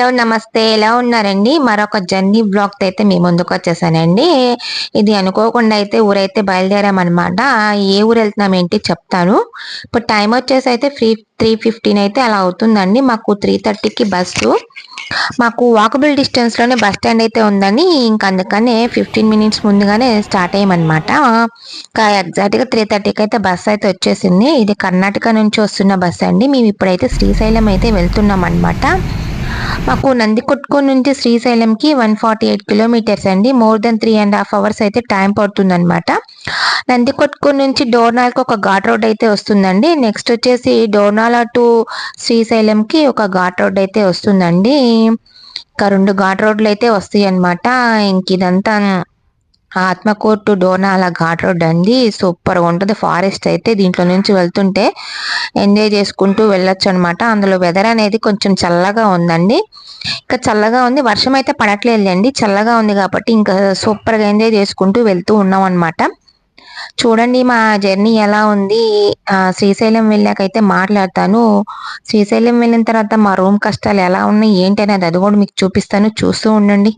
Hello నమస్తే. ఎలా ఉన్నారండి? మరొక జర్నీ బ్లాగ్‌తో అయితే మీ ముందుకొచ్చేసానండి. ఇది అనుకోకుండా అయితే ఊరైతే బయలుదేరామనమాట. ఏ ఊరెళ్తున్నాం ఏంటి చెప్తాను. ఇప్పుడు టైమ్ వచ్చేసైతే 3:15 అయితే అలా అవుతుందండి. మాకు 3:30కి బస్సు. మాకు వాకబుల్ డిస్టెన్స్‌లోనే బస్ స్టాండ్ అయితే ఉందని ఇంక అందుకనే 15 మినిట్స్ ముందుగానే స్టార్ట్ అయ్యామనమాట. ఎగ్జాక్ట్‌గా 3:30కి అయితే బస్ అయితే వచ్చేసింది. ఇది కర్ణాటక నుంచి వస్తున్న బస్ అండి. మేము ఇప్పుడైతే శ్రీశైలం అయితే వెళ్తున్నామనమాట. మాకు నందికొట్కూరు నుంచి శ్రీశైలంకి 148 కిలోమీటర్స్ అండి. మోర్ దెన్ 3.5 అవర్స్ అయితే టైం పడుతుందనమాట. నందికొట్కూరు నుంచి డోర్నాల్కి ఒక ఘాట్ రోడ్ అయితే వస్తుందండి. నెక్స్ట్ వచ్చేసి డోర్నాల టు శ్రీశైలంకి ఒక ఘాట్ రోడ్ అయితే వస్తుందండి. ఇంకా 2 ఘాట్ రోడ్లు అయితే వస్తాయి అనమాట. ఇంక ఇదంతా ఆత్మకూరు టు డోర్నాల ఘాట్ రోడ్ అండి. సూపర్గా ఉంటుంది ఫారెస్ట్ అయితే. దీంట్లో నుంచి వెళ్తుంటే ఎంజాయ్ చేసుకుంటూ వెళ్ళొచ్చు అనమాట. అందులో వెదర్ అనేది కొంచెం చల్లగా ఉందండి. ఇంకా చల్లగా ఉంది. వర్షం అయితే పడట్లేదులేండి. చల్లగా ఉంది కాబట్టి ఇంకా సూపర్గా ఎంజాయ్ చేసుకుంటూ వెళ్తూ ఉన్నాం అనమాట. చూడండి మా జర్నీ ఎలా ఉంది. శ్రీశైలం వెళ్ళాకైతే మాట్లాడతాను. శ్రీశైలం వెళ్ళిన తర్వాత మా రూమ్ కష్టాలు ఎలా ఉన్నాయి ఏంటి అనేది అది కూడా మీకు చూపిస్తాను. చూస్తూ ఉండండి.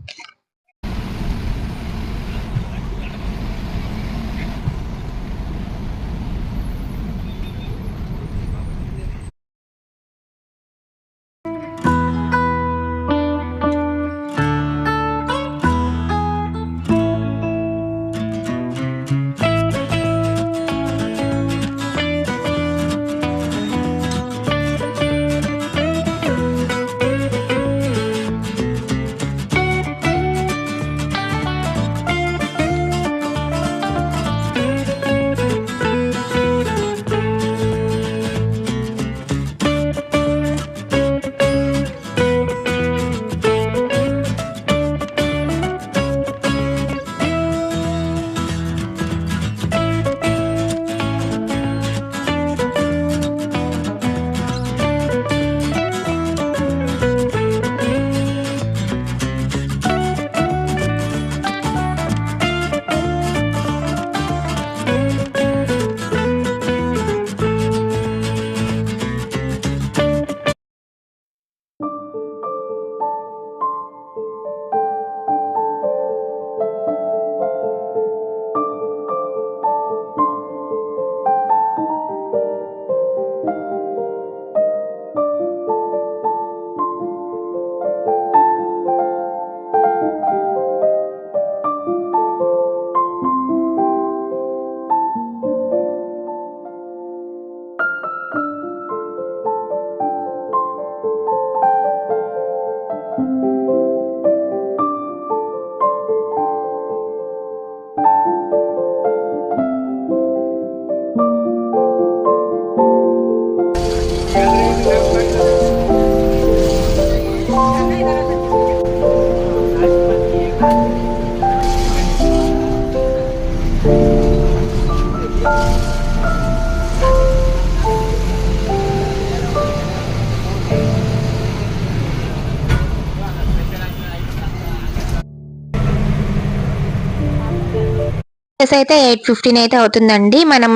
అయితే 8:15 అయితే అవుతుందండి. మనం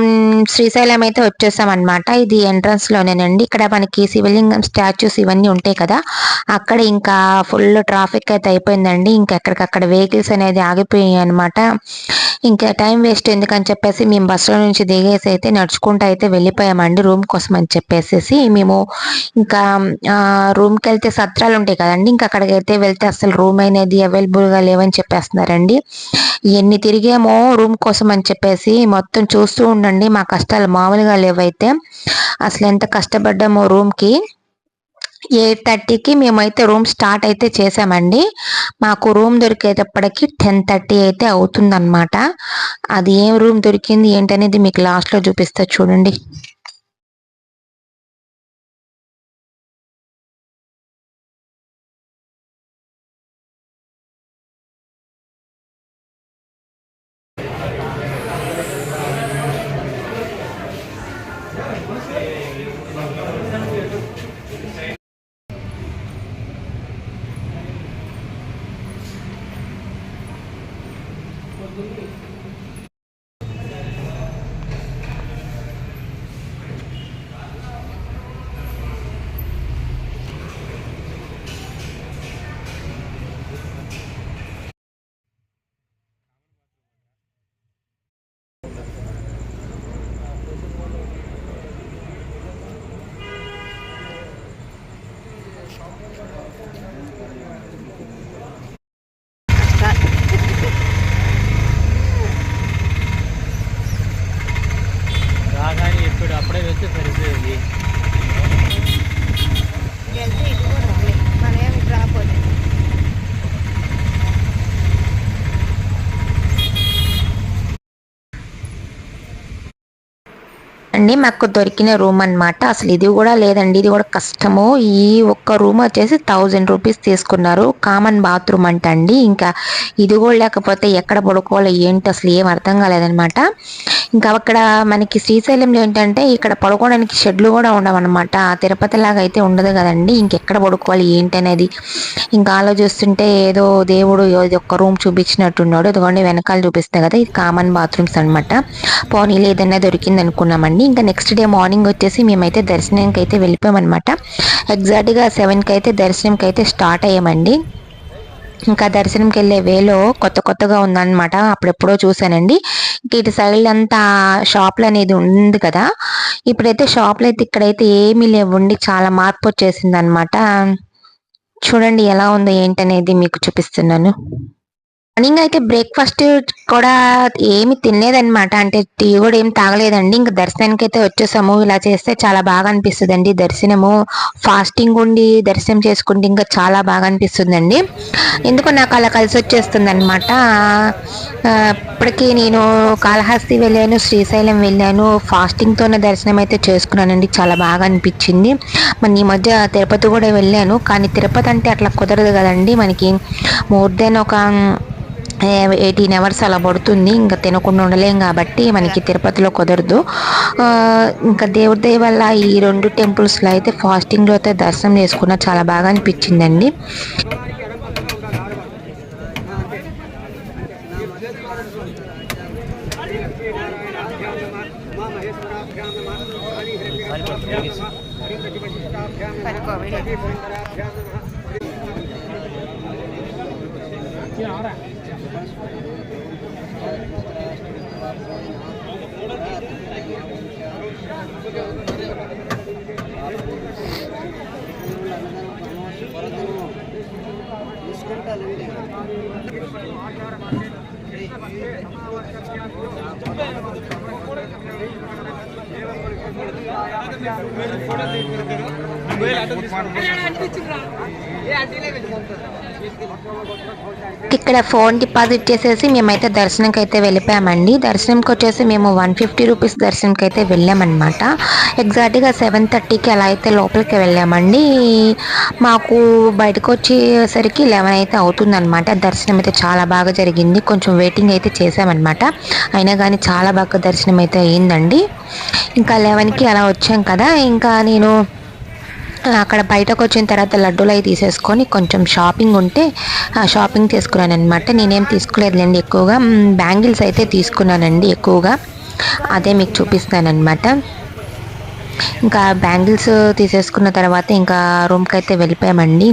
శ్రీశైలం అయితే వచ్చేసాం అనమాట. ఇది ఎంట్రన్స్ లోనేనండి. ఇక్కడ మనకి శివలింగం స్టాచ్యూస్ ఇవన్నీ ఉంటాయి కదా. అక్కడ ఇంకా ఫుల్ ట్రాఫిక్ అయితే అయిపోయిందండి. ఇంకా ఎక్కడికక్కడ వెహికల్స్ అనేది ఆగిపోయాయి అనమాట. ఇంకా టైం వేస్ట్ ఎందుకని చెప్పేసి మేము బస్సులో నుంచి దిగేసి అయితే నడుచుకుంటూ అయితే వెళ్ళిపోయామండి రూమ్ కోసం అని చెప్పేసి. మేము ఇంకా రూమ్కి వెళ్తే సత్రాలు ఉంటాయి కదండి. ఇంకా అక్కడికైతే వెళ్తే అసలు రూమ్ అనేది అవైలబుల్గా లేవని చెప్పేస్తున్నారండి. ఎన్ని తిరిగామో రూమ్ కోసం అని చెప్పేసి. మొత్తం చూస్తూ ఉండండి. మా కష్టాలు మామూలుగా లేవైతే. అసలు ఎంత కష్టపడ్డామో రూమ్కి. 8:30కి మేమైతే రూమ్ స్టార్ట్ అయితే చేసామండి. మాకు రూమ్ దొరికేటప్పటికి 10:30 అయితే అవుతుందన్నమాట. అది ఏం రూమ్ దొరికింది ఏంటనేది మీకు లాస్ట్లో చూపిస్తా చూడండి. అండి మాకు దొరికిన రూమ్ అన్నమాట. అసలు ఇది కూడా లేదండి, ఇది కూడా కష్టము. ఈ ఒక్క రూమ్ వచ్చేసి 1000 రూపీస్ తీసుకున్నారు. కామన్ బాత్రూమ్ అంట అండి. ఇంకా ఇది కూడా లేకపోతే ఎక్కడ పడుకోవాలో ఏంటి అసలు ఏం అర్థం కాలేదనమాట. ఇంకా అక్కడ మనకి శ్రీశైలంలో ఏంటంటే ఇక్కడ పడుకోవడానికి షెడ్లు కూడా ఉండవన్నమాట. తిరుపతి లాగా అయితే ఉండదు కదండి. ఇంకెక్కడ పడుకోవాలి ఏంటి అనేది ఇంకా ఆలోచిస్తుంటే ఏదో దేవుడు ఒక్క రూమ్ చూపించినట్టున్నాడు. ఇదిగోండి వెనకాల చూపిస్తే కదా, ఇది కామన్ బాత్రూమ్స్ అనమాట. పోనీలు ఏదైనా దొరికింది అనుకున్నామండి. ఇంకా నెక్స్ట్ డే మార్నింగ్ వచ్చేసి మేమైతే దర్శనానికి అయితే వెళ్ళిపోయామన్నమాట. ఎగ్జాక్ట్గా 7కి అయితే దర్శనంకి అయితే స్టార్ట్ అయ్యామండి. ఇంకా దర్శనంకి వెళ్ళే వేలో కొత్తగా ఉందన్నమాట. అప్పుడెప్పుడో చూసానండి. ఇటు సైడ్ అంతా షాపులు అనేది ఉంది కదా, ఇప్పుడైతే షాపులు అయితే ఇక్కడైతే ఏమీ లేవండి. చాలా మార్పు వచ్చేసింది అనమాట. చూడండి ఎలా ఉందో ఏంటనేది మీకు చూపిస్తున్నాను. మార్నింగ్ అయితే బ్రేక్ఫాస్ట్ కూడా ఏమి తినలేదనమాట. అంటే టీ కూడా ఏం తాగలేదండి. ఇంకా దర్శనానికి అయితే వచ్చేసాము. ఇలా చేస్తే చాలా బాగా అనిపిస్తుందండి దర్శనము. ఫాస్టింగ్ ఉండి దర్శనం చేసుకుంటే ఇంకా చాలా బాగా అనిపిస్తుందండి. ఎందుకో నాకు అలా కలిసి వచ్చేస్తుంది అనమాట. ఇప్పటికీ నేను కాళహస్తి వెళ్ళాను, శ్రీశైలం వెళ్ళాను, ఫాస్టింగ్తోనే దర్శనం అయితే చేసుకున్నానండి. చాలా బాగా అనిపించింది. మన ఈ మధ్య తిరుపతి కూడా వెళ్ళాను, కానీ తిరుపతి అంటే అట్లా కుదరదు కదండి. మనకి మోర్ దెన్ ఒక 18 అవర్స్ అలా పడుతుంది. ఇంకా తినకుండా ఉండలేం కాబట్టి మనకి తిరుపతిలో కుదరదు. ఇంకా దేవుడి దయ వల్ల ఈ 2 టెంపుల్స్లో అయితే ఫాస్టింగ్లో అయితే దర్శనం చేసుకున్న చాలా బాగా అనిపించిందండి. ఇక్కడ ఫోన్ డిపాజిట్ చేసేసి మేమైతే దర్శనంకి అయితే వెళ్ళిపోయామండి. దర్శనంకి వచ్చేసి మేము 150 రూపీస్ దర్శనంకి అయితే వెళ్ళామన్నమాట. ఎగ్జాక్ట్గా 7:30కి అలా అయితే లోపలికి వెళ్ళామండి. మాకు బయటకు వచ్చేసరికి 11 అయితే అవుతుందన్నమాట. దర్శనం అయితే చాలా బాగా జరిగింది. కొంచెం వెయిటింగ్ అయితే చేసామన్నమాట. అయినా కానీ చాలా బాగా దర్శనం అయితే అయ్యిందండి. ఇంకా 11కి అలా వచ్చాం కదా, ఇంకా నేను అక్కడ బయటకు వచ్చిన తర్వాత లడ్డూలు అవి తీసేసుకొని కొంచెం షాపింగ్ ఉంటే షాపింగ్ చేసుకున్నాను అనమాట. నేనేం తీసుకోలేదులేండి, ఎక్కువగా బ్యాంగిల్స్ అయితే తీసుకున్నానండి ఎక్కువగా. అదే మీకు చూపిస్తాను అనమాట. ఇంకా బ్యాంగిల్స్ తీసేసుకున్న తర్వాత ఇంకా రూమ్కి అయితే వెళ్ళిపోయామండి.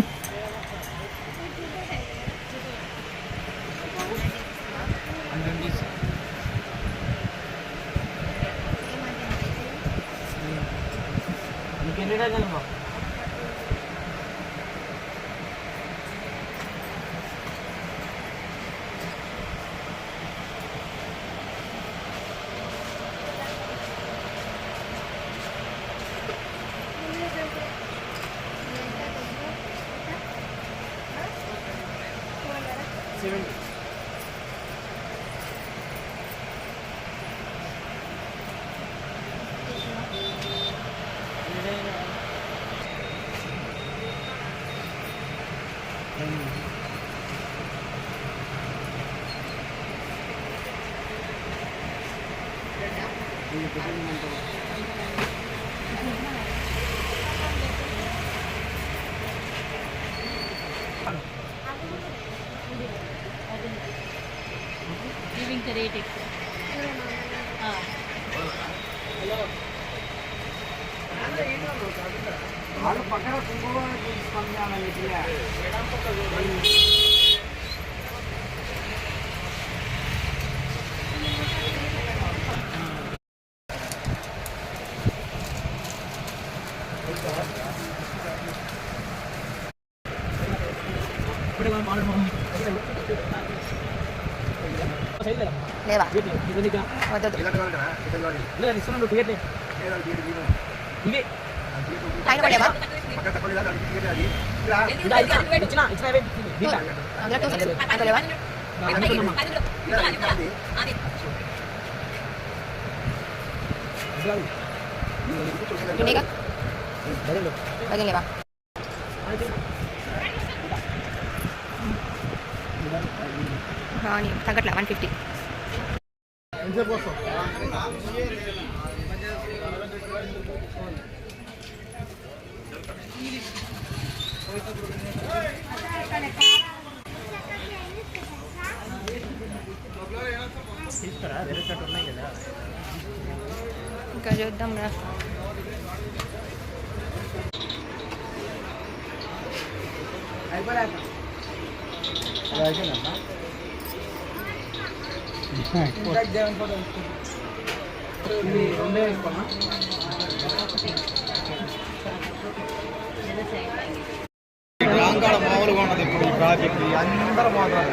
Giving the rate ఎక్కువ. లేవా చుండేగా బదులు లేవా తగ్గట్లా 150 ఇంకా చూద్దాం రా మామూలుగా ఉండదు ఇప్పుడు ఈ ప్రాజెక్ట్ అందరూ పోతారు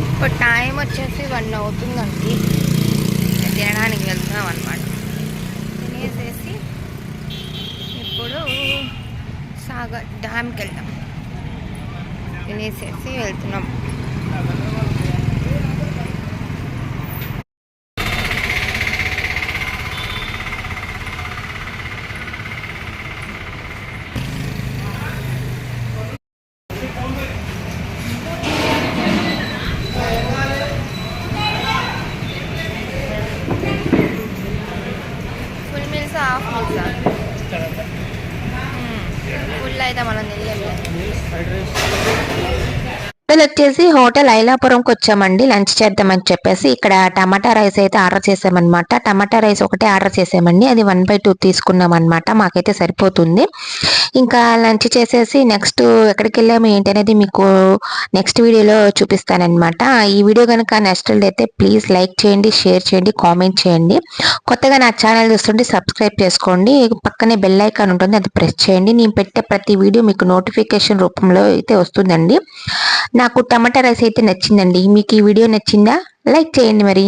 ఇప్పుడు టైం వచ్చేసి 1 అవుతుందండి తినడానికి వెళ్తున్నాం అనమాట తినేసేసి ఇప్పుడు సాగర్ డ్యామ్కి వెళ్తాం తినేసేసి వెళ్తున్నాం ఫుల్ అయితే మనం వచ్చేసి హోటల్ ఐలాపురంకి వచ్చామండి లంచ్ చేద్దామని చెప్పేసి ఇక్కడ టమాటా రైస్ అయితే ఆర్డర్ చేసామన్నమాట టమాటా రైస్ ఒకటే ఆర్డర్ చేసామండి అది 1/2 తీసుకున్నాం అనమాట మాకైతే సరిపోతుంది ఇంకా లంచ్ చేసేసి నెక్స్ట్ ఎక్కడికి వెళ్ళాము ఏంటి అనేది మీకు నెక్స్ట్ వీడియోలో చూపిస్తానన్నమాట ఈ వీడియో కనుక నచ్చినట్లయితే ప్లీజ్ లైక్ చేయండి షేర్ చేయండి కామెంట్ చేయండి కొత్తగా నా ఛానల్ చూస్తుంటే సబ్స్క్రైబ్ చేసుకోండి పక్కనే బెల్ ఐకాన్ ఉంటుంది అది ప్రెస్ చేయండి నేను పెట్టే ప్రతి వీడియో మీకు నోటిఫికేషన్ రూపంలో అయితే వస్తుందండి నాకు టమాటా రైస్ అయితే నచ్చిందండి మీకు ఈ వీడియో నచ్చిందా లైక్ చేయండి మరి